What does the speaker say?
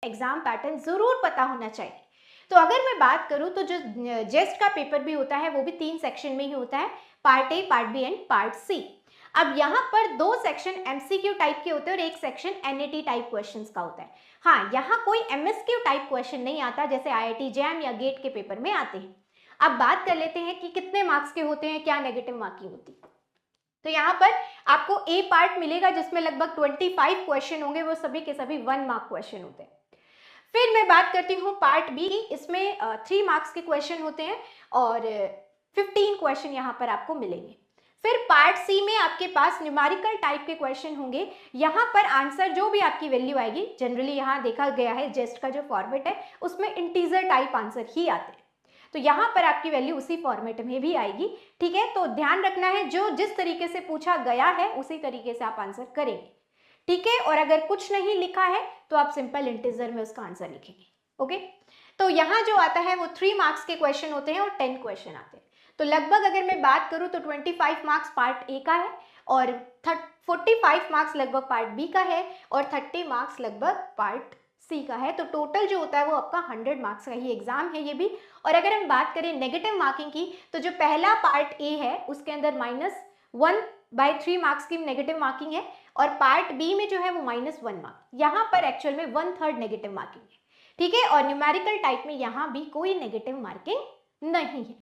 Exam pattern जरूर पता होना चाहिए। तो अगर मैं बात करूं तो जो जेस्ट का पेपर भी होता है वो भी 3 सेक्शन में ही होता है, part A, part B and part C. अब यहाँ पर 2 सेक्शन एमसीक्यू टाइप के होते हैं और एक सेक्शन एनईटी टाइप क्वेश्चंस का होता है। हाँ, यहाँ कोई एमएसक्यू टाइप क्वेश्चन नहीं आता जैसे आईआईटी जैम या गेट के पेपर में आते हैं। अब बात कर लेते हैं कि कितने मार्क्स के होते हैं, क्या नेगेटिव मार्किंग होती है। तो यहाँ पर आपको ए पार्ट मिलेगा जिसमें लगभग 25 क्वेश्चन होंगे, वो सभी के सभी 1 मार्क क्वेश्चन होते हैं। फिर मैं बात करती हूँ पार्ट बी, इसमें 3 मार्क्स के क्वेश्चन होते हैं और 15 क्वेश्चन यहाँ पर आपको मिलेंगे। फिर पार्ट सी में आपके पास न्यूमेरिकल टाइप के क्वेश्चन होंगे। यहाँ पर आंसर जो भी आपकी वैल्यू आएगी, जनरली यहाँ देखा गया है जेस्ट का जो फॉर्मेट है उसमें इंटीजर टाइप आंसर ही आते हैं, तो यहाँ पर आपकी वैल्यू उसी फॉर्मेट में भी आएगी। ठीक है, तो ध्यान रखना है जो जिस तरीके से पूछा गया है उसी तरीके से आप आंसर करेंगे। ठीक है, और अगर कुछ नहीं लिखा है तो आप सिंपल इंटीजर में उसका आंसर लिखेंगे। ओके, तो यहाँ जो आता है वो 3 मार्क्स के क्वेश्चन होते हैं और 10 क्वेश्चन आते हैं। तो लगभग अगर मैं बात करूँ तो 25 मार्क्स पार्ट ए का है और 45 मार्क्स लगभग पार्ट बी का है और 30 मार्क्स लगभग पार्ट सी का है। तो टोटल जो होता है वो आपका 100 मार्क्स का ही एग्जाम है ये भी। और अगर हम बात करें नेगेटिव मार्किंग की, तो जो पहला पार्ट ए है उसके अंदर -1/3 मार्क्स की नेगेटिव मार्किंग है और पार्ट बी में जो है वो -1 मार्क, यहाँ पर एक्चुअल में 1/3 नेगेटिव मार्किंग है। ठीक है, और न्यूमेरिकल टाइप में यहाँ भी कोई नेगेटिव मार्किंग नहीं है।